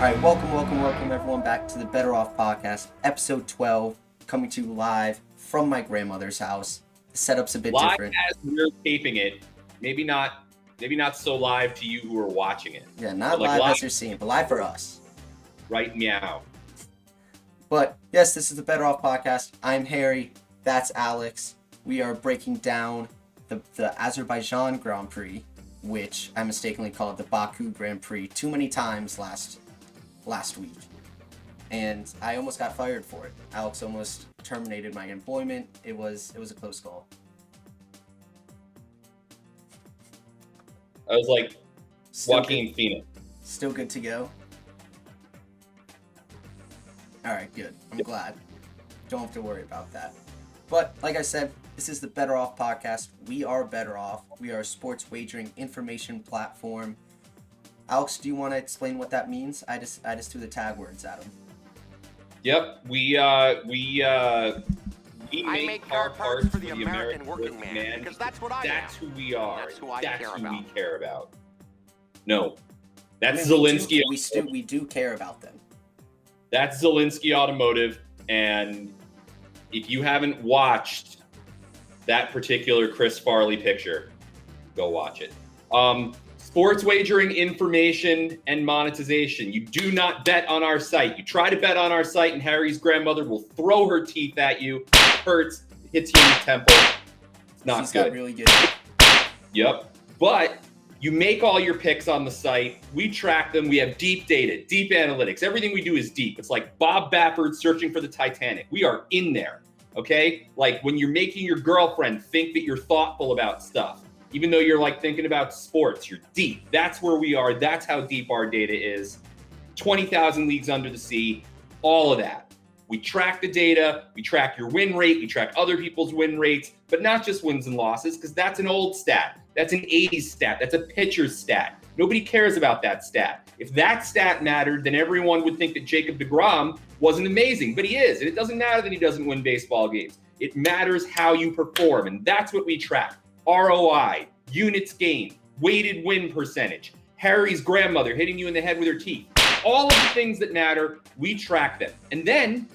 right, welcome everyone back to the BettorOff Podcast, episode 12, coming to you live from my grandmother's house. The setup's a bit live different. As we're taping it, maybe not so live to you who are watching it. Yeah, not live as you're seeing, but live for us. Right meow. But yes, this is the BettorOff Podcast. I'm Harry. That's Alex. We are breaking down the Azerbaijan Grand Prix, which I mistakenly called the Baku Grand Prix too many times last week. And I almost got fired for it. Alex almost terminated my employment. It was a close call. I was like Joaquin Phoenix. Still good to go? Alright, good. I'm glad. Don't have to worry about that. But, like I said, this is the BettorOff Podcast. We are BettorOff. We are a sports wagering information platform. Alex, do you want to explain what that means? I just threw the tag words at him. Yep, we make car parts for the American working man because that's what I am. That's who we are. That's who we care about. No, that's Zelensky. We do care about them. That's Zelensky Automotive, and if you haven't watched that particular Chris Farley picture, go watch it. Sports wagering information and monetization. You do not bet on our site. You try to bet on our site, and Harry's grandmother will throw her teeth at you. It hurts. It hits you in the temple. It's not She's good. Got really good. Yep. But you make all your picks on the site. We track them. We have deep data, deep analytics. Everything we do is deep. It's like Bob Baffert searching for the Titanic. We are in there. Okay? Like when you're making your girlfriend think that you're thoughtful about stuff. Even though you're like thinking about sports, you're deep. That's where we are. That's how deep our data is. 20,000 leagues under the sea, all of that. We track the data. We track your win rate. We track other people's win rates, but not just wins and losses, because that's an old stat. That's an 80s stat. That's a pitcher's stat. Nobody cares about that stat. If that stat mattered, then everyone would think that Jacob deGrom wasn't amazing, but he is. And it doesn't matter that he doesn't win baseball games. It matters how you perform, and that's what we track. ROI, units gained, weighted win percentage, Harry's grandmother hitting you in the head with her teeth. All of the things that matter, we track them. And then,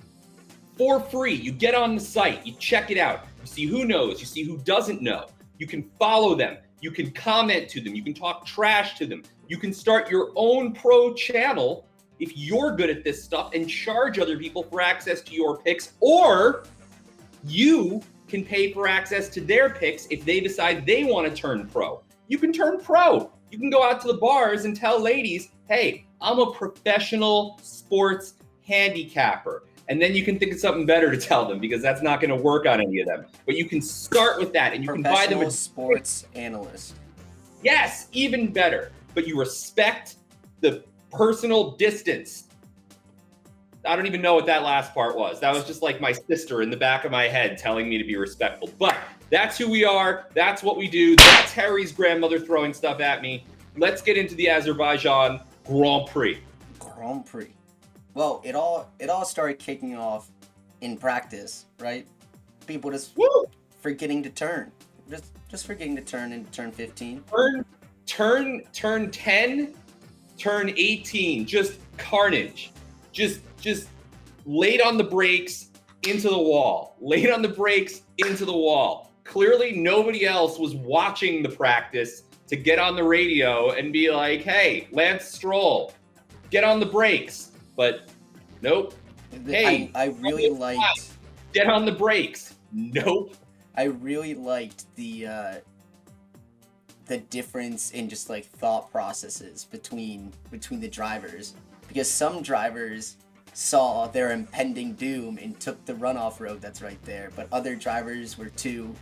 for free, you get on the site, you check it out, you see who knows, you see who doesn't know. You can follow them, you can comment to them, you can talk trash to them. You can start your own pro channel if you're good at this stuff and charge other people for access to your picks, or you can pay for access to their picks if they decide they want to turn pro. You can turn pro. You can go out to the bars and tell ladies, hey, I'm a professional sports handicapper. And then you can think of something better to tell them because that's not going to work on any of them. But you can start with that and you can buy them a sports analyst. Yes, even better. But you respect the personal distance. I don't even know what that last part was. That was just like my sister in the back of my head telling me to be respectful. But that's who we are. That's what we do. That's Harry's grandmother throwing stuff at me. Let's get into the Azerbaijan Grand Prix. Grand Prix. Well, it all started kicking off in practice, right? People just forgetting to turn. Just forgetting to turn into turn 15. Turn 10, turn 18. Just carnage. Just laid on the brakes into the wall. Laid on the brakes into the wall. Clearly, nobody else was watching the practice to get on the radio and be like, hey, Lance Stroll, get on the brakes. But nope. Hey, I really liked... Get on the brakes. Nope. I really liked the difference in just like thought processes between the drivers. Because some drivers saw their impending doom and took the runoff road that's right there, but other drivers were too,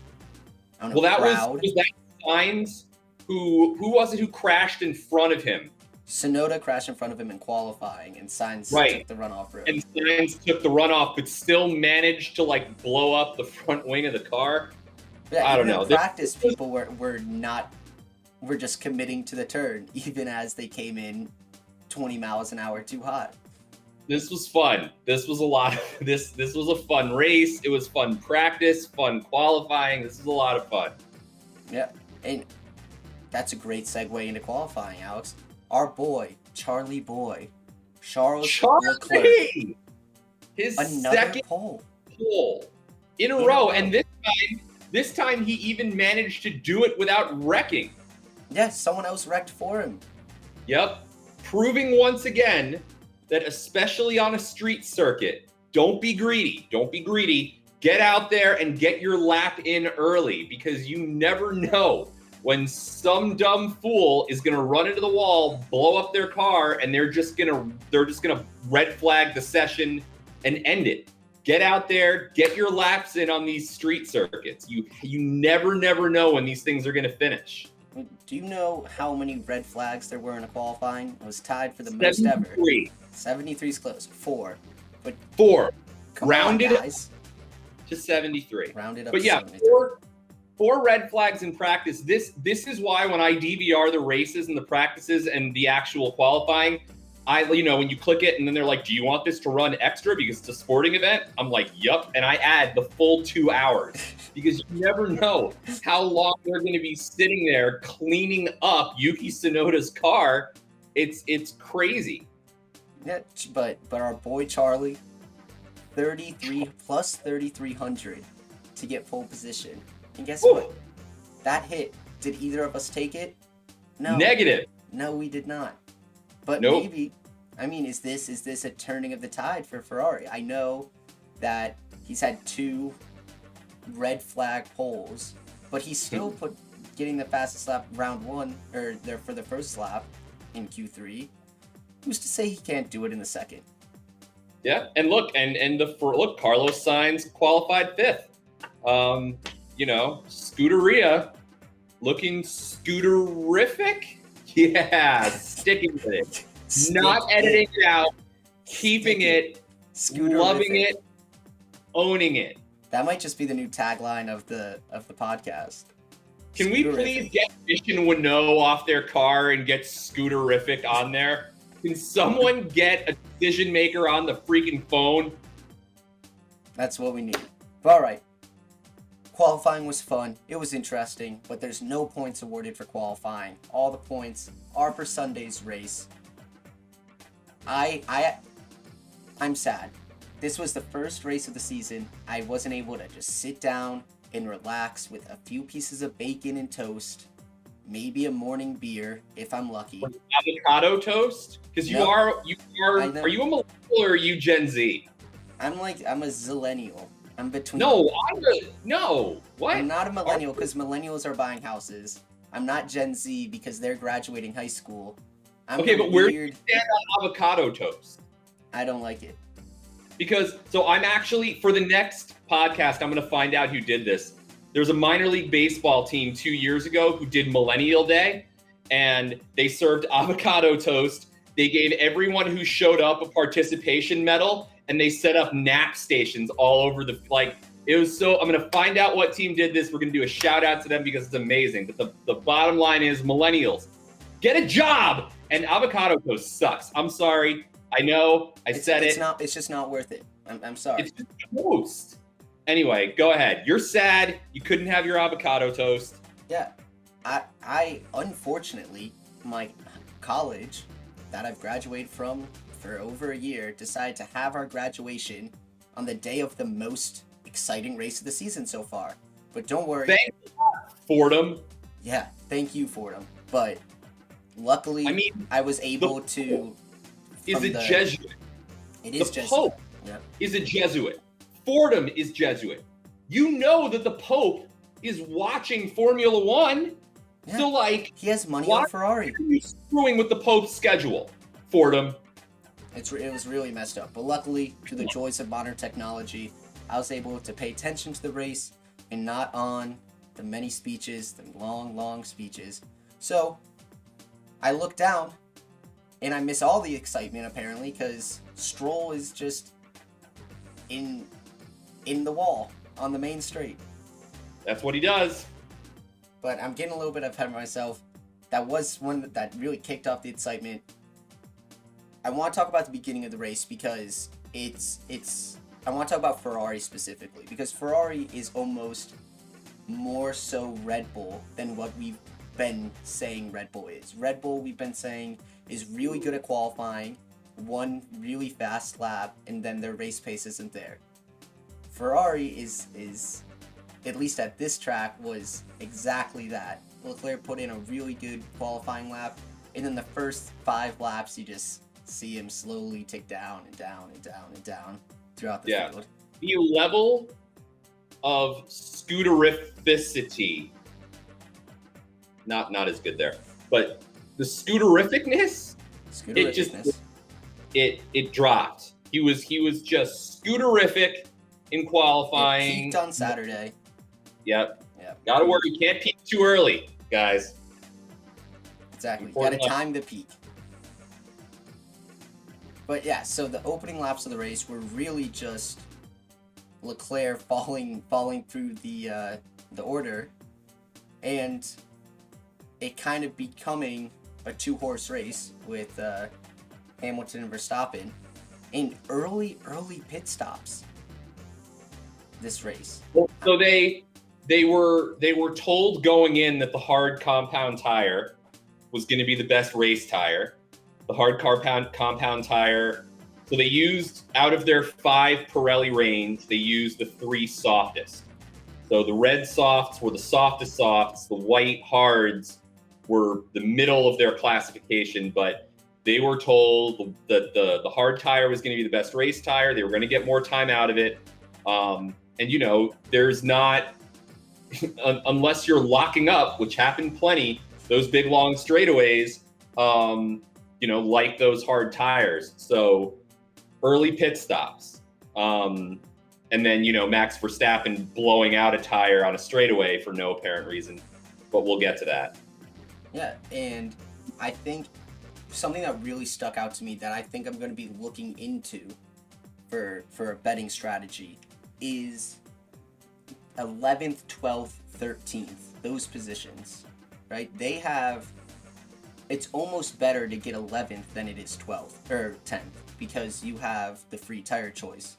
proud. Was that Sainz? Who was it who crashed in front of him? Tsunoda crashed in front of him in qualifying, and Sainz took the runoff road. And Sainz took the runoff, but still managed to like blow up the front wing of the car. Yeah, I don't know. In practice, people were just committing to the turn, even as they came in 20 miles an hour too hot. This was fun. This was a lot of this was a fun race. It was fun practice, fun qualifying. This was a lot of fun. Yeah, and that's a great segue into qualifying, Alex. Our boy, Charlie Boy, Charles Leclerc. Charlie! His Another second pole in a row. And this time he even managed to do it without wrecking. Yeah, someone else wrecked for him. Yep. Proving once again that especially on a street circuit, don't be greedy. Don't be greedy. Get out there and get your lap in early, because you never know when some dumb fool is going to run into the wall, blow up their car, and they're just going to red flag the session and end it. Get out there, get your laps in on these street circuits. You never know when these things are going to finish. Do you know how many red flags there were in a qualifying? It was tied for the most ever. 73 is close. 4. But 4. Come Rounded on, guys. To 73. Rounded up but to yeah, 73. four red flags in practice. This is why when I DVR the races and the practices and the actual qualifying, when you click it and then they're like, do you want this to run extra because it's a sporting event? I'm like, yup. And I add the full 2 hours because you never know how long they're going to be sitting there cleaning up Yuki Tsunoda's car. It's crazy. Yeah, but our boy Charlie, 33 plus 3,300 to get pole position. And guess what? That hit. Did either of us take it? No. Negative. No, we did not. But Nope. maybe, is this a turning of the tide for Ferrari? I know that he's had 2 red flag poles, but he's still getting the fastest lap round 1 for the first lap in Q3. Who's to say he can't do it in the second? Yeah, and look, Carlos Sainz qualified 5th. Scuderia looking Scuderific. Yeah, sticking with it. Not editing it out, keeping it, loving it, owning it. That might just be the new tagline of the podcast. Can we please get Mission Winnow off their car and get Scuderific on there? Can someone get a decision maker on the freaking phone? That's what we need. But all right. Qualifying was fun. It was interesting, but there's no points awarded for qualifying. All the points are for Sunday's race. I'm sad. This was the first race of the season. I wasn't able to just sit down and relax with a few pieces of bacon and toast, maybe a morning beer if I'm lucky. Avocado toast? Because are you a millennial or are you Gen Z? I'm a zillennial. I'm between. No, what? I'm not a millennial because millennials are buying houses. I'm not Gen Z because they're graduating high school. But where do you stand on avocado toast? I don't like it. So I'm actually, for the next podcast, I'm going to find out who did this. There's a minor league baseball team 2 years ago who did Millennial Day, and they served avocado toast. They gave everyone who showed up a participation medal, and they set up nap stations all over it was so, I'm going to find out what team did this. We're going to do a shout out to them because it's amazing. But the bottom line is, millennials, get a job. And avocado toast sucks. I'm sorry. I know. It's just not worth it. I'm sorry. It's just toast. Anyway, go ahead. You're sad. You couldn't have your avocado toast. Yeah. I unfortunately, my college that I've graduated from for over a year decided to have our graduation on the day of the most exciting race of the season so far. But don't worry. Thank you, Fordham. Yeah, thank you, Fordham. But luckily, I was able to. Jesuit. It is the Jesuit. Pope is a Jesuit. Fordham is Jesuit. You know that the Pope is watching Formula One. Yeah. So, he has money on Ferrari. Why are you screwing with the Pope's schedule, Fordham? It was really messed up. But luckily, through the joys of modern technology, I was able to pay attention to the race and not on the many speeches, the long speeches. So, I look down, and I miss all the excitement, apparently, because Stroll is just in the wall on the main straight. That's what he does. But I'm getting a little bit ahead of myself. That was one that really kicked off the excitement. I want to talk about the beginning of the race because I want to talk about Ferrari specifically, because Ferrari is almost more so Red Bull than what we've been saying Red Bull is. Red Bull, we've been saying, is really good at qualifying, one really fast lap, and then their race pace isn't there. Ferrari is at least at this track, was exactly that. Leclerc put in a really good qualifying lap, and then the first 5 laps, you just see him slowly tick down and down and down and down throughout the field. The level of scuderificity, not as good there, but the scuderificness, it dropped. He was just scuderific in qualifying. It peaked on Saturday. Yep. Gotta worry. You can't peak too early, guys. Exactly. Gotta time the peak. But yeah, so the opening laps of the race were really just Leclerc falling through the order, and it kind of becoming a 2-horse race with Hamilton and Verstappen, and early pit stops this race. So they were told going in that the hard compound tire was going to be the best race tire. The hard compound tire. So they used, out of their 5 Pirelli range, they used the 3 softest. So the red softs were the softest softs. The white hards were the middle of their classification, but they were told that the hard tire was going to be the best race tire. They were going to get more time out of it. And, there's not, unless you're locking up, which happened plenty, those big, long straightaways, like those hard tires. So early pit stops. And then, Max Verstappen blowing out a tire on a straightaway for no apparent reason. But we'll get to that. Yeah, and I think something that really stuck out to me that I think I'm going to be looking into for a betting strategy is 11th, 12th, 13th, those positions, right? It's almost better to get 11th than it is 12th or 10th because you have the free tire choice.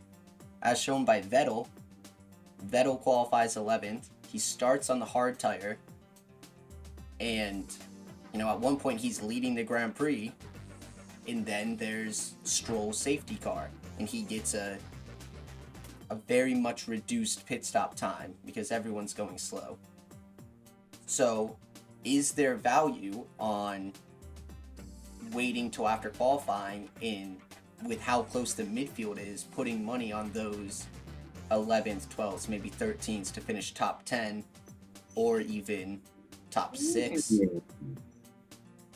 As shown by Vettel qualifies 11th. He starts on the hard tire, and at one point he's leading the Grand Prix, and then there's Stroll's safety car, and he gets a very much reduced pit stop time because everyone's going slow. So, is there value on waiting till after qualifying with how close the midfield is, putting money on those 11th, 12th, maybe 13th to finish top 10 or even top 6?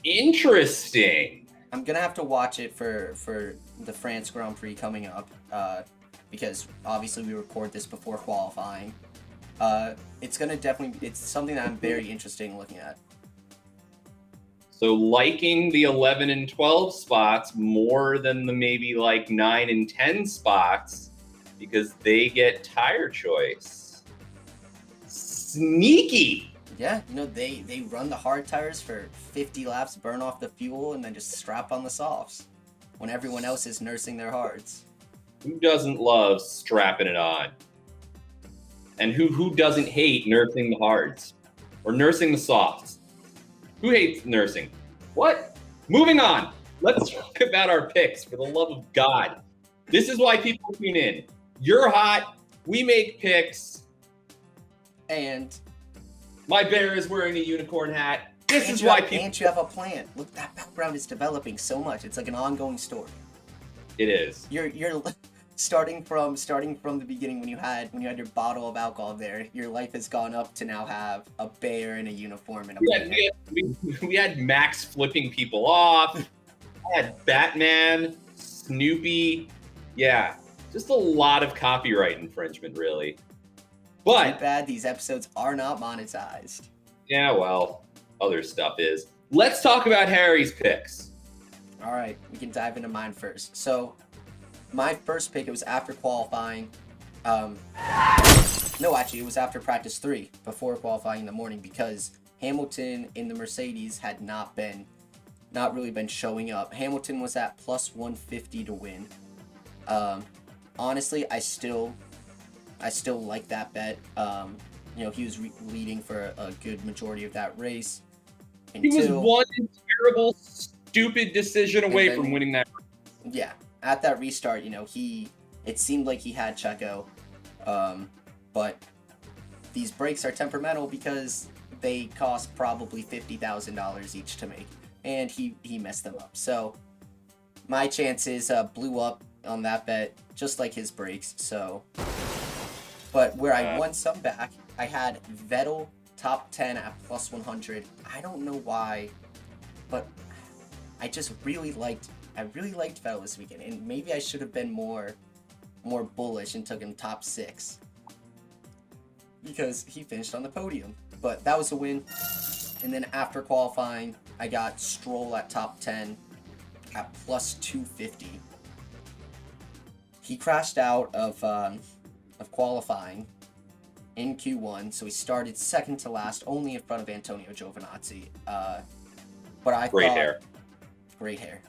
Interesting. I'm going to have to watch it for the France Grand Prix coming up because obviously we record this before qualifying. It's something that I'm very interested in looking at. So liking the 11 and 12 spots more than the maybe like 9 and 10 spots because they get tire choice. Sneaky. Yeah, they run the hard tires for 50 laps, burn off the fuel, and then just strap on the softs when everyone else is nursing their hards. Who doesn't love strapping it on? And who doesn't hate nursing the hards or nursing the softs? Who hates nursing? What? Moving on. Let's talk about our picks, for the love of God. This is why people tune in. You're hot. We make picks. And my bear is wearing a unicorn hat. This is why people... And you have a plan. Look, that background is developing so much. It's like an ongoing story. It is. You're starting from the beginning when you had your bottle of alcohol there. Your life has gone up to now have a bear and a uniform and a plan. We had Max flipping people off. I had Batman, Snoopy. Yeah, just a lot of copyright infringement, really. But too bad these episodes are not monetized. Yeah, well, other stuff is. Let's talk about Harry's picks. All right, we can dive into mine first. So, my first pick, it was after qualifying. No, actually, it was after practice 3, before qualifying in the morning, because Hamilton in the Mercedes had not really been showing up. Hamilton was at plus 150 to win. Honestly, I still like that bet. He was leading for a good majority of that race. He was one terrible, stupid decision away from winning that race. Yeah, at that restart, it seemed like he had Checo, but these brakes are temperamental because they cost probably $50,000 each to make, and he messed them up. So my chances blew up on that bet, just like his brakes. So, but where I won some back, I had Vettel top 10 at plus 100. I don't know why, but I just really liked Vettel this weekend, and maybe I should have been more bullish and took him top 6 because he finished on the podium. But that was a win. And then after qualifying, I got Stroll at top 10 at plus 250. He crashed out of qualifying in Q1, so he started second to last, only in front of Antonio Giovinazzi. But I Great thought, hair. Great hair.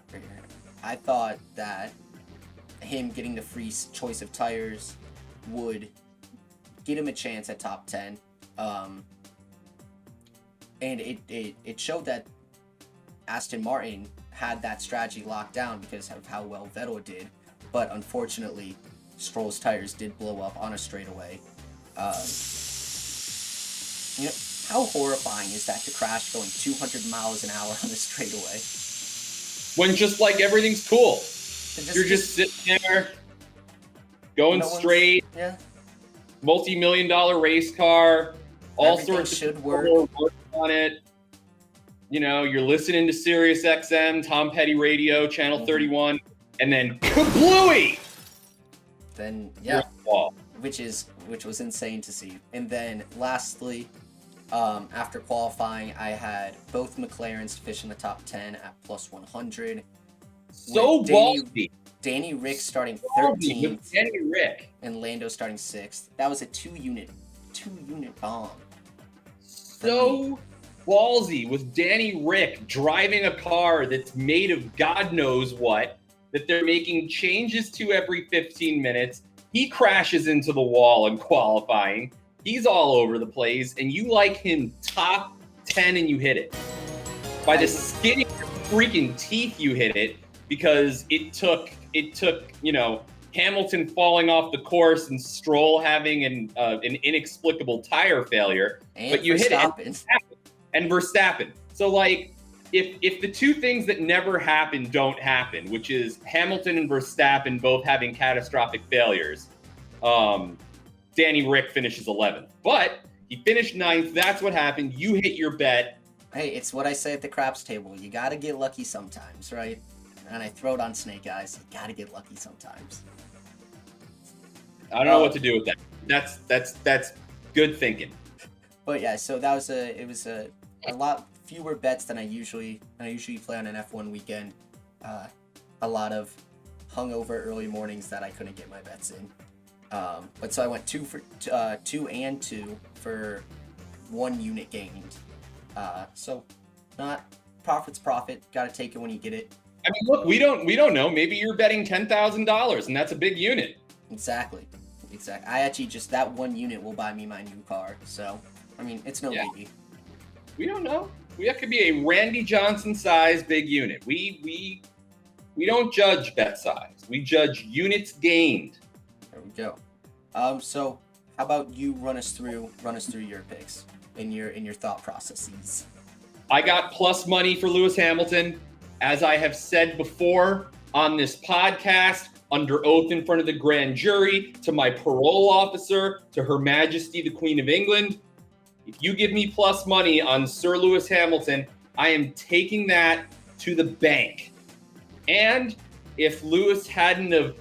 I thought that him getting the free choice of tires would get him a chance at top 10. And it showed that Aston Martin had that strategy locked down because of how well Vettel did. But unfortunately, Stroll's tires did blow up on a straightaway. How horrifying is that to crash going 200 miles an hour on a straightaway? When just like everything's cool. You're just sitting there, going straight, multi-million-dollar race car, all Everything sorts should of work on it. You're listening to Sirius XM, Tom Petty Radio, Channel 31, and then kablooey! Then, which was insane to see. And then, lastly, after qualifying, I had both McLarens to finish in the top 10 at plus 100. So ballsy. Danny Rick starting 13th. Danny Rick. And Lando starting 6th. That was a two-unit bomb. So ballsy with Danny Rick driving a car that's made of God knows what, that they're making changes to every 15 minutes. He crashes into the wall in qualifying. He's all over the place, and you like him top 10 and you hit it. By the skin of your freaking teeth, you hit it because it took Hamilton falling off the course and Stroll having an inexplicable tire failure. But you hit it. And Verstappen. So, like, if the two things that never happen don't happen, which is Hamilton and Verstappen both having catastrophic failures, Danny Rick finishes 11th. But he finished 9th. That's what happened. You hit your bet. Hey, it's what I say at the craps table. You got to get lucky sometimes, right? And I throw it on Snake Eyes. You got to get lucky sometimes. I don't know what to do with that. That's good thinking. But yeah, so that was it was a lot fewer bets than I usually play on an F1 weekend. A lot of hungover early mornings that I couldn't get my bets in. But so I went 2 and 2 for 1 unit gained. So not profit's profit. Got to take it when you get it. I mean, look, we don't know. Maybe you're betting $10,000, and that's a big unit. Exactly. I actually just that 1 unit will buy me my new car. So I mean, it's no biggie. We don't know. That could be a Randy Johnson size big unit. We don't judge bet size. We judge units gained. There we go. So how about you run us through your picks in your thought processes? I got plus money for Lewis Hamilton. As I have said before on this podcast, under oath in front of the grand jury, to my parole officer, to Her Majesty the Queen of England, if you give me plus money on Sir Lewis Hamilton, I am taking that to the bank. And if Lewis hadn't have,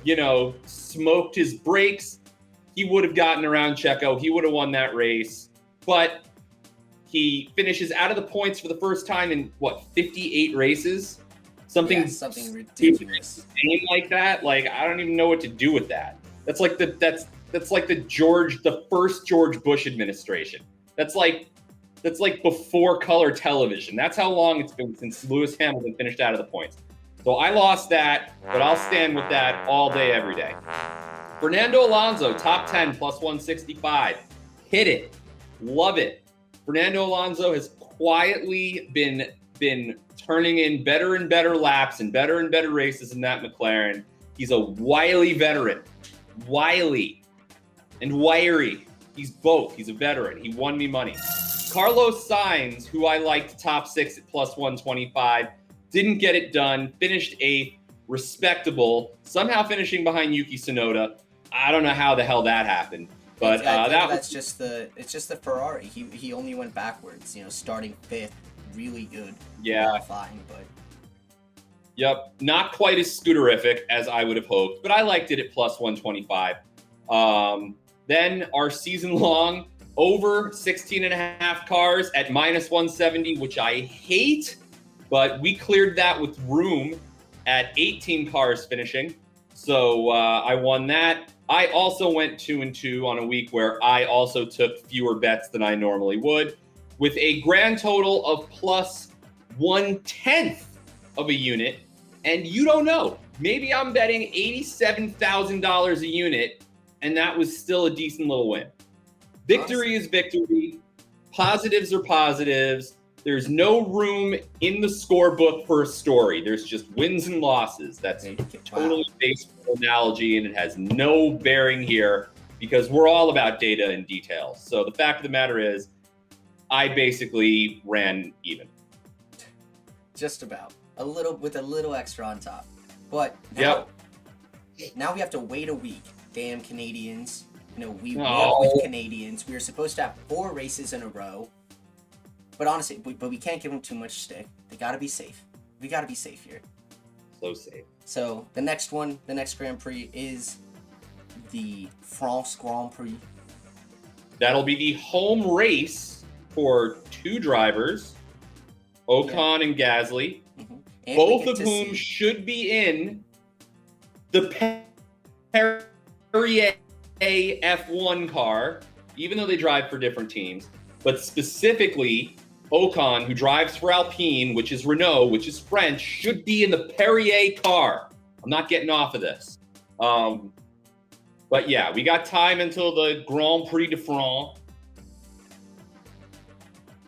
smoked his brakes, he would have gotten around Checo. He would have won that race. But he finishes out of the points for the first time in 58 races? Something ridiculous like that. Like, I don't even know what to do with that. That's like the first George Bush administration. That's like before color television. That's how long it's been since Lewis Hamilton finished out of the points. So I lost that, but I'll stand with that all day, every day. Fernando Alonso, top 10, plus 165. Hit it. Love it. Fernando Alonso has quietly been turning in better and better laps and better races in that McLaren. He's a wily veteran. Wily and wiry. He's both. He's a veteran. He won me money. Carlos Sainz, who I liked top 6 at plus 125, didn't get it done. Finished 8th. Respectable. Somehow finishing behind Yuki Tsunoda. I don't know how the hell that happened. But it's just the Ferrari. He only went backwards, starting 5th, really good. Yeah. Qualifying, but yep, not quite as Scuderific as I would have hoped, but I liked it at plus 125. Then our season long over 16 and a half cars at minus 170, which I hate, but we cleared that with room at 18 cars finishing. So I won that. I also went 2-2 on a week where I also took fewer bets than I normally would, with a grand total of plus 1/10 of a unit. And you don't know, maybe I'm betting $87,000 a unit, and that was still a decent little win. Victory is victory. Positives are positives. There's no room in the scorebook for a story. There's just wins and losses. That's a totally baseball analogy, and it has no bearing here because we're all about data and details. So the fact of the matter is, I basically ran even. Just about. With a little extra on top. But now we have to wait a week. Damn Canadians. We work with Canadians. We were supposed to have 4 races in a row. But honestly, we can't give them too much stick. They got to be safe. We got to be safe here. So safe. So the next Grand Prix is the France Grand Prix. That'll be the home race for 2 drivers, Ocon and Gasly, and both of whom should be in the Perrier F1 car, even though they drive for different teams. But specifically, Ocon, who drives for Alpine, which is Renault, which is French, should be in the Perrier car. I'm not getting off of this. But yeah, we got time until the Grand Prix de France.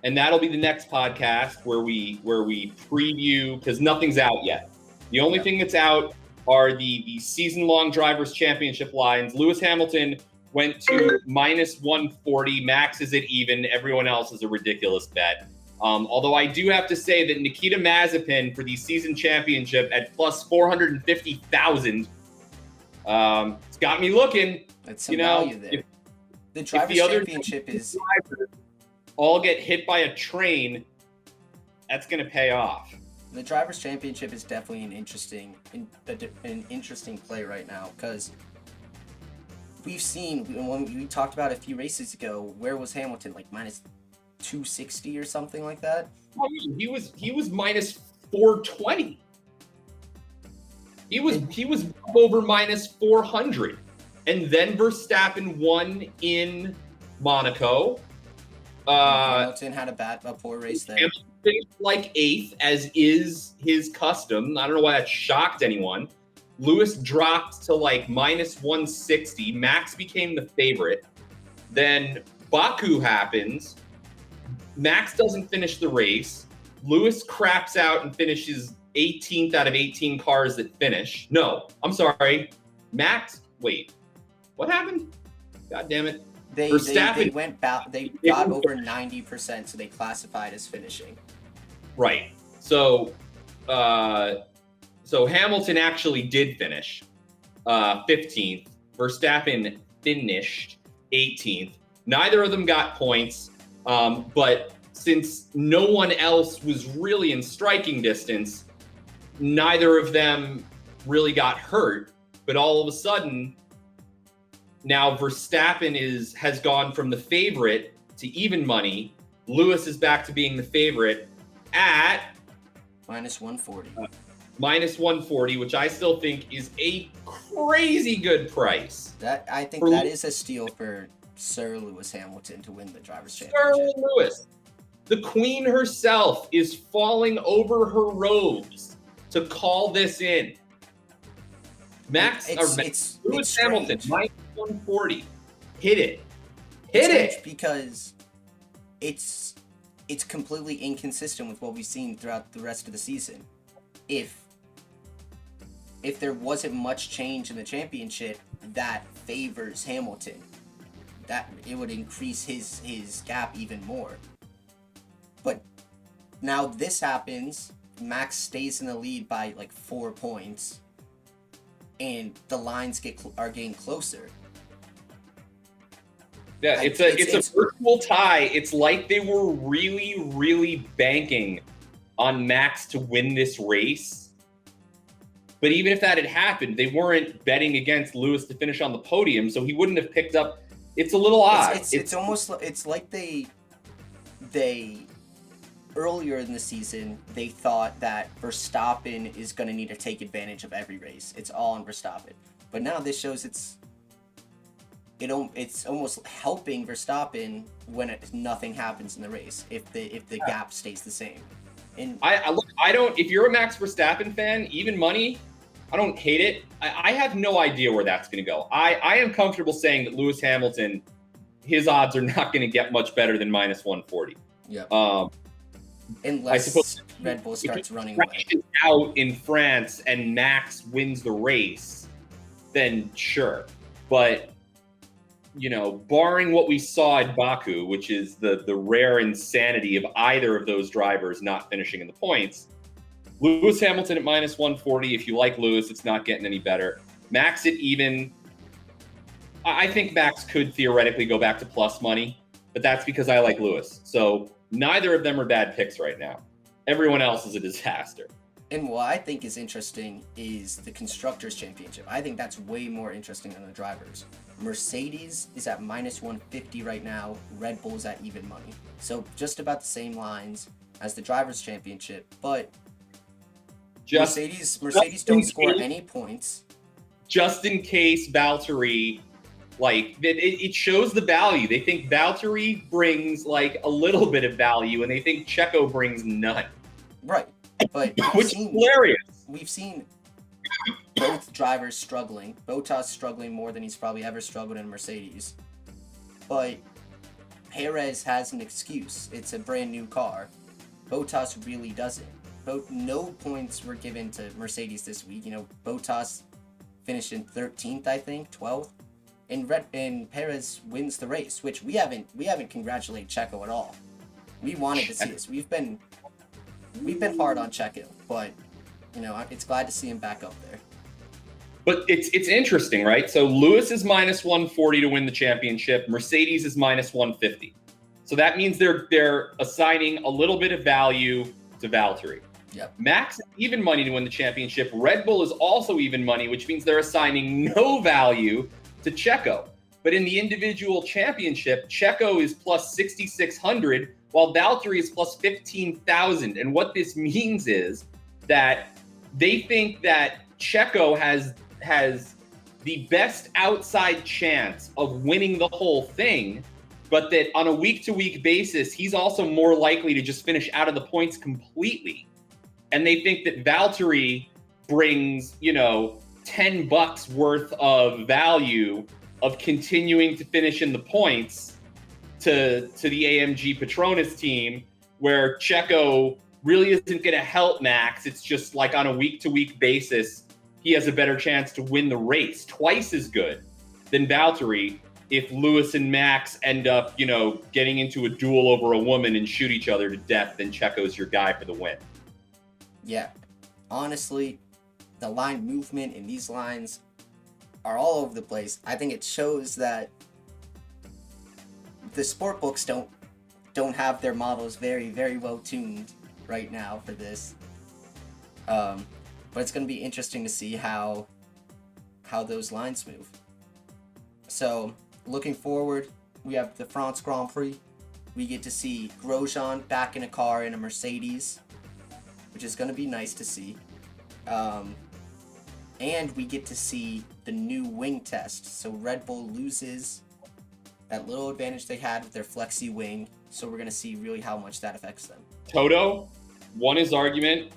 And that'll be the next podcast where we preview, because nothing's out yet. The only thing that's out are the season-long Drivers' Championship lines. Lewis Hamilton went to minus 140. Max is at even. Everyone else is a ridiculous bet. Although I do have to say that Nikita Mazepin for the season championship at plus 450,000, it's got me looking. That's some value there. The Drivers' Championship is all get hit by a train. That's going to pay off. The Drivers' Championship is definitely an interesting play right now because we've seen, when we talked about a few races ago, where was Hamilton? Like minus 260 or something like that? He was minus 420. He was over minus 400. And then Verstappen won in Monaco. Hamilton had a poor race there. Hamilton finished like 8th, as is his custom. I don't know why that shocked anyone. Lewis dropped to like minus 160. Max became the favorite. Then Baku happens. Max doesn't finish the race. Lewis craps out and finishes 18th out of 18 cars that finish. No, I'm sorry. Max, wait. What happened? God damn it. They got over 90%, so they classified as finishing. Right. So Hamilton actually did finish 15th. Verstappen finished 18th. Neither of them got points, but since no one else was really in striking distance, neither of them really got hurt. But all of a sudden, now Verstappen has gone from the favorite to even money. Lewis is back to being the favorite at minus 140. Minus 140, which I still think is a crazy good price. I think that is a steal for Sir Lewis Hamilton to win the Drivers' Championship. Sir Lewis, the queen herself, is falling over her robes to call this in. Lewis Hamilton, minus 140. Hit it. Because it's it's completely inconsistent with what we've seen throughout the rest of the season. If there wasn't much change in the championship that favors Hamilton, that it would increase his gap even more. But now this happens, Max stays in the lead by like 4 points, and the lines are getting closer. Yeah, it's a virtual tie. It's like they were really, really banking on Max to win this race. But even if that had happened, they weren't betting against Lewis to finish on the podium, so he wouldn't have picked up. It's a little odd. It's almost, it's like they earlier in the season, they thought that Verstappen is going to need to take advantage of every race. It's all on Verstappen. But now this shows it's almost helping Verstappen when nothing happens in the race if the gap stays the same. And I don't. If you're a Max Verstappen fan, even money, I don't hate it. I have no idea where that's going to go. I am comfortable saying that Lewis Hamilton, his odds are not going to get much better than minus 140. Yeah. Unless I suppose Red Bull starts running away out in France and Max wins the race, then sure. But barring what we saw at Baku, which is the rare insanity of either of those drivers not finishing in the points, Lewis Hamilton at minus 140. If you like Lewis, it's not getting any better. Max at even. I think Max could theoretically go back to plus money, but that's because I like Lewis. So neither of them are bad picks right now. Everyone else is a disaster. And what I think is interesting is the Constructors' Championship. I think that's way more interesting than the drivers. Mercedes is at minus 150 right now. Red Bull's at even money. So just about the same lines as the Drivers' Championship. But Mercedes don't score any points. Just in case Valtteri, it shows the value. They think Valtteri brings a little bit of value, and they think Checo brings none. Right. But which is hilarious. We've seen both drivers struggling. Bottas struggling more than he's probably ever struggled in Mercedes. But Perez has an excuse. It's a brand new car. Bottas really doesn't. No points were given to Mercedes this week. Bottas finished in 13th, I think, 12th. And Perez wins the race, which we haven't congratulated Checo at all. We wanted to see this. We've been hard on Checo, but it's glad to see him back up there. But it's interesting, right? So Lewis is minus 140 to win the championship. Mercedes is minus 150. So that means they're assigning a little bit of value to Valtteri. Yep. Max is even money to win the championship. Red Bull is also even money, which means they're assigning no value to Checo. But in the individual championship, Checo is plus 6,600, while Valtteri is plus 15,000. And what this means is that they think that Checo has the best outside chance of winning the whole thing, but that on a week-to-week basis, he's also more likely to just finish out of the points completely. And they think that Valtteri brings, $10 worth of value of continuing to finish in the points to the AMG Petronas team, where Checo really isn't going to help Max. It's just on a week-to-week basis, he has a better chance to win the race, twice as good than Valtteri if Lewis and Max end up, getting into a duel over a woman and shoot each other to death, then Checo's your guy for the win. Yeah, honestly, the line movement in these lines are all over the place. I think it shows that the sport books don't have their models very, very well tuned right now for this. But it's going to be interesting to see how those lines move. So, looking forward, we have the France Grand Prix. We get to see Grosjean back in a car in a Mercedes, which is going to be nice to see. And we get to see the new wing test. So Red Bull loses that little advantage they had with their flexi wing. So we're going to see really how much that affects them. Toto won his argument.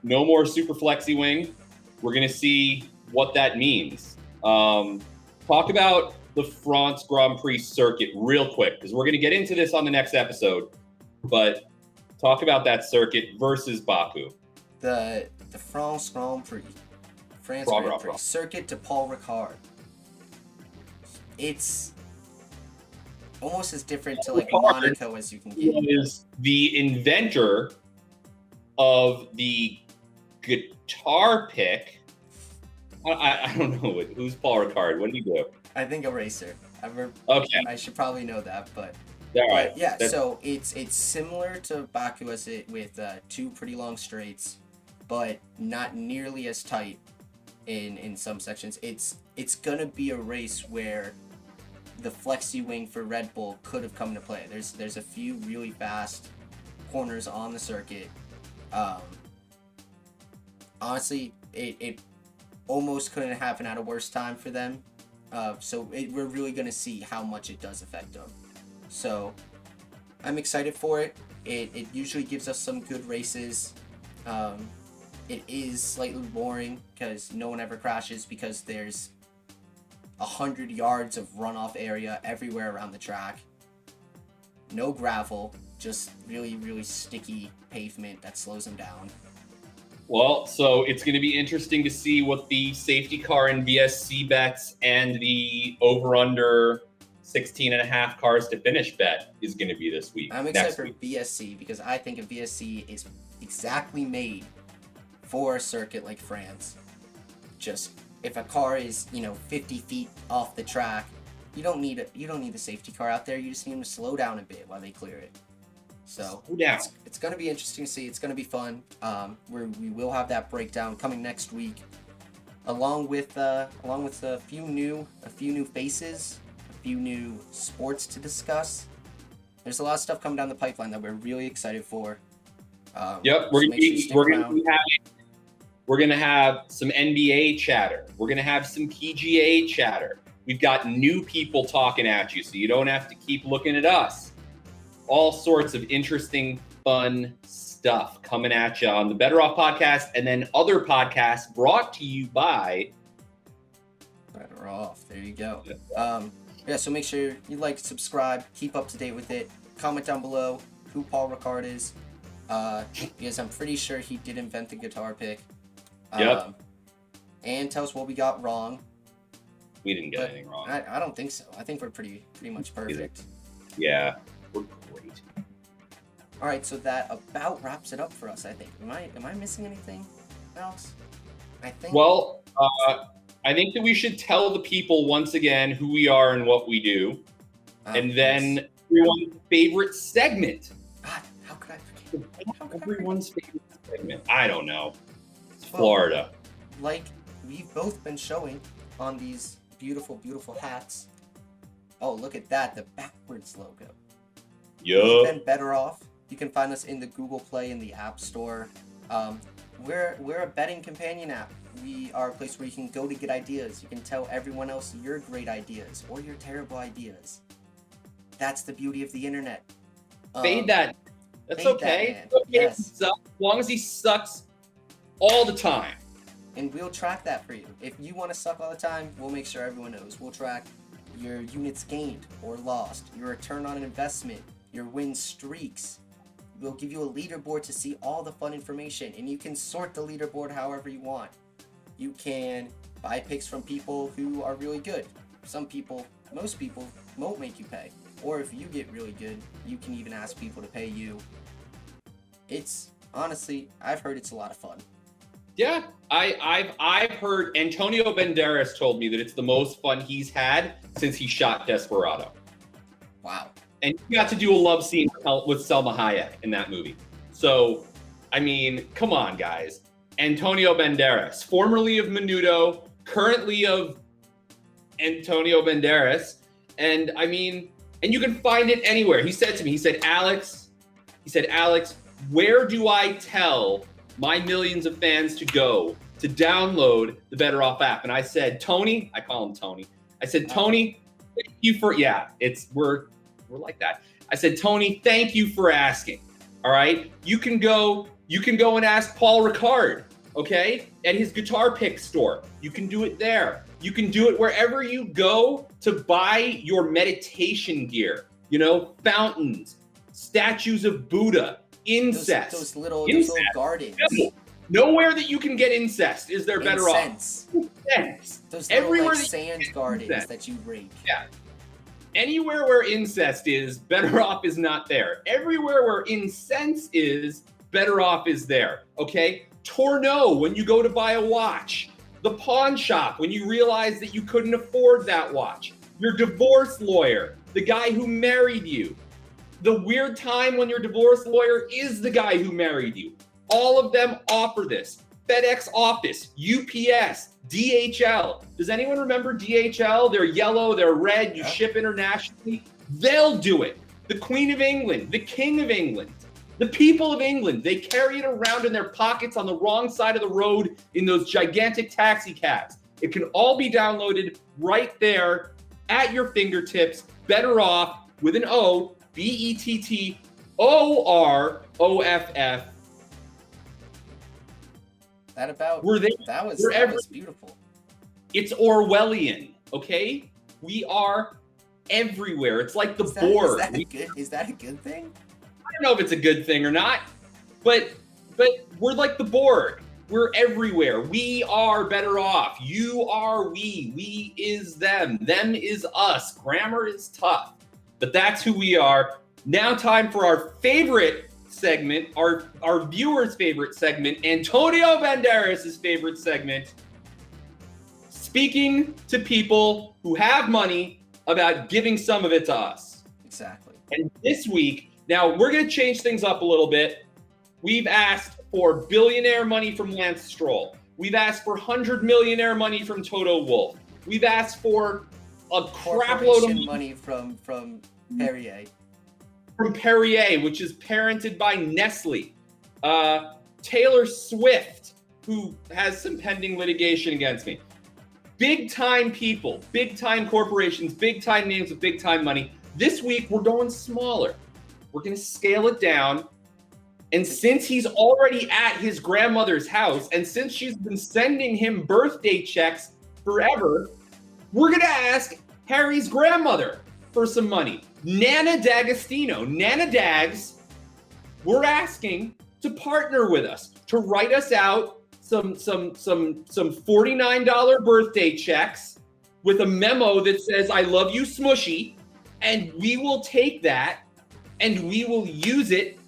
No more super flexi wing. We're going to see what that means. Talk about the France Grand Prix circuit real quick, because we're going to get into this on the next episode. But Talk about that circuit versus Baku. The France Grand Prix. France Grand Grand Prix. Prix. Circuit de Paul Ricard. It's almost as different to like Monaco as you can get. He is the inventor of the guitar pick. I don't know who's Paul Ricard. What did he do? I think a racer. Okay. I should probably know that, but All right. yeah. So it's similar to Baku as it with two pretty long straights, but not nearly as tight in some sections. It's gonna be a race where the flexi wing for Red Bull could have come into play. There's a few really fast corners on the circuit. Honestly, it almost couldn't happen at a worse time for them. So we're really going to see how much it does affect them. So I'm excited for it. It usually gives us some good races. It is slightly boring because no one ever crashes because there's 100 yards of runoff area everywhere around the track. No gravel, just really, really sticky pavement that slows them down. Well, so it's going to be interesting to see what the safety car and VSC bets and the over-under 16.5 cars to finish bet is going to be this week. I'm excited for VSC because I think a VSC is exactly made for a circuit like France. Just if a car is 50 feet off the track, you don't need a safety car out there. You just need them to slow down a bit while they clear it. So it's going to be interesting to see. It's going to be fun. We will have that breakdown coming next week, along with a few new faces, a few new sports to discuss. There's a lot of stuff coming down the pipeline that we're really excited for. Yep, we're gonna have some NBA chatter. We're gonna have some PGA chatter. We've got new people talking at you, so you don't have to keep looking at us. All sorts of interesting, fun stuff coming at you on the BettorOff Podcast, and then other podcasts brought to you by BettorOff. There you go. Yeah, so make sure you like, subscribe, keep up to date with it. Comment down below who Paul Ricard is, because I'm pretty sure he did invent the guitar pick. Yep. And tell us what we got wrong. We didn't get anything wrong. I don't think so. I think we're pretty much perfect. Yeah, we're great. All right, so that about wraps it up for us, I think. Am I missing anything else? I think. Well, I think that we should tell the people once again who we are and what we do, and then everyone's favorite segment. God, how could I forget? Everyone's favorite segment. I don't know. It's Florida. Like we've both been showing on these beautiful, beautiful hats. Oh, look at that, the backwards logo. We've been BettorOff. You can find us in the Google Play and the App Store. We're a betting companion app. We are a place where you can go to get ideas. You can tell everyone else your great ideas or your terrible ideas. That's the beauty of the internet. Fade that. That's fade okay. That, okay. Yes. As long as he sucks all the time. And we'll track that for you. If you want to suck all the time, we'll make sure everyone knows. We'll track your units gained or lost, your return on an investment, your win streaks. We'll give you a leaderboard to see all the fun information, and you can sort the leaderboard however you want. You can buy picks from people who are really good. Most people won't make you pay. Or if you get really good, you can even ask people to pay you. It's honestly, I've heard it's a lot of fun. Yeah, I've heard Antonio Banderas told me that it's the most fun he's had since he shot Desperado. Wow. And you got to do a love scene with Selma Hayek in that movie. So, I mean, come on, guys. Antonio Banderas, formerly of Menudo, currently of Antonio Banderas. And I mean, and you can find it anywhere. He said to me, he said, Alex, where do I tell my millions of fans to go to download the BettorOff app? And I said, Tony, I call him Tony. I said, Tony, thank you for, we're like that. I said, Tony, thank you for asking. All right. You can go and ask Paul Ricard, okay, at his guitar pick store. You can do it there. You can do it wherever you go to buy your meditation gear, fountains, statues of Buddha, Incest. Those little gardens. No. Nowhere that you can get incest is there better off. Incense. Those little Everywhere sand gardens that you rake. Yeah. Anywhere where incest is, better off is not there. Everywhere where incense is, better off is there. Okay? Tourneau, when you go to buy a watch. The pawn shop, when you realize that you couldn't afford that watch. Your divorce lawyer, the guy who married you. The weird time when your divorce lawyer is the guy who married you. All of them offer this. FedEx Office, UPS, DHL. Does anyone remember DHL? They're yellow, they're red, you ship internationally. They'll do it. The Queen of England, the King of England, the people of England, they carry it around in their pockets on the wrong side of the road in those gigantic taxi cabs. It can all be downloaded right there at your fingertips. Better Off with an O, BettorOff. That was beautiful. It's Orwellian, okay? We are everywhere. It's like the Borg. Is that a good thing? I don't know if it's a good thing or not, but we're like the Borg. We're everywhere. We are better off. You are we. We is them. Them is us. Grammar is tough, but that's who we are. Now time for our favorite segment, our viewers' favorite segment, Antonio Banderas' favorite segment, speaking to people who have money about giving some of it to us. Exactly. And this week, now we're going to change things up a little bit. We've asked for billionaire money from Lance Stroll. We've asked for 100 millionaire money from Toto Wolff. We've asked for a crap load of money from Perrier. From Perrier, which is parented by Nestle. Taylor Swift, who has some pending litigation against me. Big time people, big time corporations, big time names with big time money. This week, we're going smaller. We're going to scale it down. And since he's already at his grandmother's house, and since she's been sending him birthday checks forever, we're going to ask Harry's grandmother for some money. Nana D'Agostino. Nana Dags, we're asking to partner with us, to write us out some $49 birthday checks with a memo that says, I love you, Smushy, and we will take that and we will use it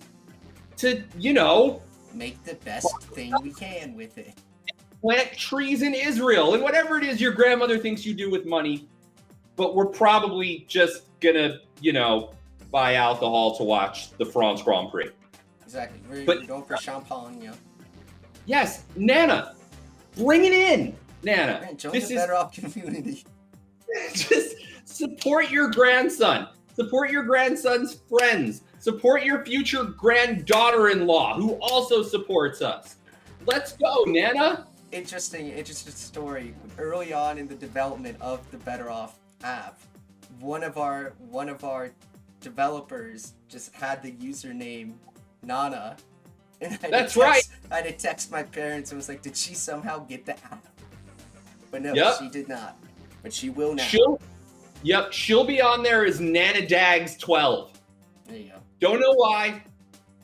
to, make the best thing we can with it. Plant trees in Israel and whatever it is your grandmother thinks you do with money. But we're probably just gonna, buy alcohol to watch the France Grand Prix. Exactly. We're going for champagne. Yes, Nana, bring it in, Nana. Man, join the Better Off community. Just support your grandson. Support your grandson's friends. Support your future granddaughter-in-law who also supports us. Let's go, Nana. Interesting story. Early on in the development of the Better Off app, one of our developers just had the username Nana. And I had to text my parents and was like, did she somehow get the app? But no, she did not. But she will now. She'll be on there as Nana Dags 12. There you go. Don't know why,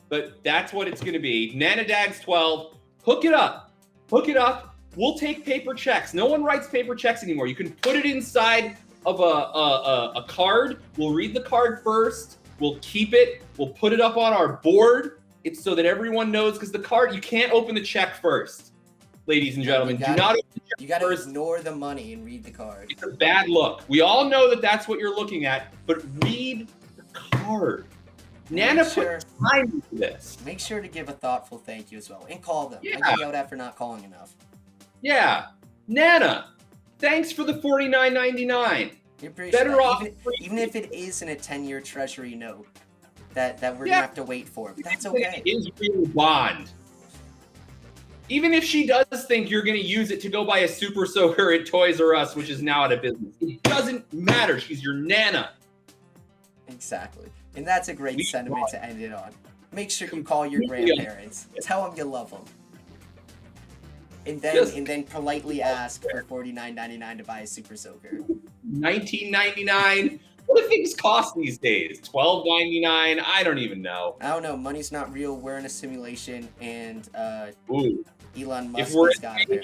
but that's what it's going to be. Nana Dags 12. Hook it up. We'll take paper checks. No one writes paper checks anymore. You can put it inside of a card. We'll read the card first. We'll keep it. We'll put it up on our board. It's so that everyone knows, because the card, you can't open the check first. Ladies and gentlemen, do not open the check You got to first. ignore the money and read the card. It's a bad look. We all know that that's what you're looking at, but read the card. Nana put time into this. Make sure to give a thoughtful thank you as well, and call them. Yeah. I get yelled at for not calling enough. Yeah, Nana, thanks for the $49.99. Better off, even if it is in a 10-year treasury note that we're gonna have to wait for. But that's okay. Israel bond. Even if she does think you're gonna use it to go buy a Super Soaker at Toys R Us, which is now out of business, it doesn't matter. She's your Nana. Exactly. And that's a great sentiment to end it on. Make sure you call your grandparents. Tell them you love them. And then politely ask for $49.99 to buy a Super Soaker. $19.99. What do things cost these days? $12.99? I don't even know. I don't know. Money's not real. We're in a simulation, and Ooh. Elon Musk If we're, has got there.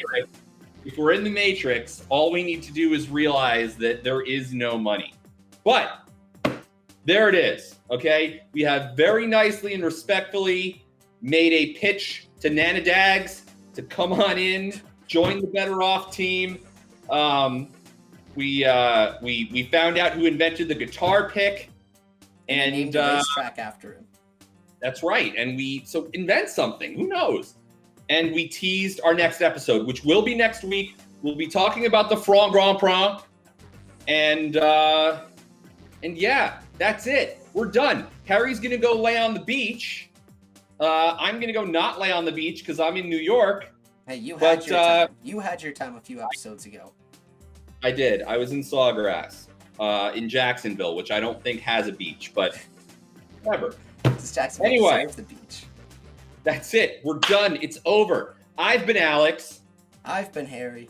if we're in the Matrix, all we need to do is realize that there is no money. But there it is, okay? We have very nicely and respectfully made a pitch to Nana Dags to come on in, join the Better Off team. We found out who invented the guitar pick, and named a racetrack after him. That's right. And so invent something. Who knows? And we teased our next episode, which will be next week. We'll be talking about the France Grand Prix, and yeah, that's it. We're done. Harry's gonna go lay on the beach. I'm gonna go not lay on the beach because I'm in New York. Hey, you had your time. You had your time a few episodes ago. I did. I was in Sawgrass, in Jacksonville, which I don't think has a beach, but whatever. Does Jacksonville Anyway, serve the beach? That's it. We're done. It's over. I've been Alex. I've been Harry.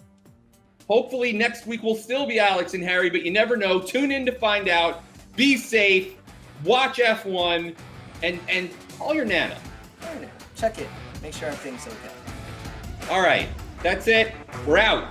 Hopefully next week will still be Alex and Harry, but you never know. Tune in to find out. Be safe. Watch F1 and call your Nana. Check it. Make sure everything's okay. All right. That's it. We're out.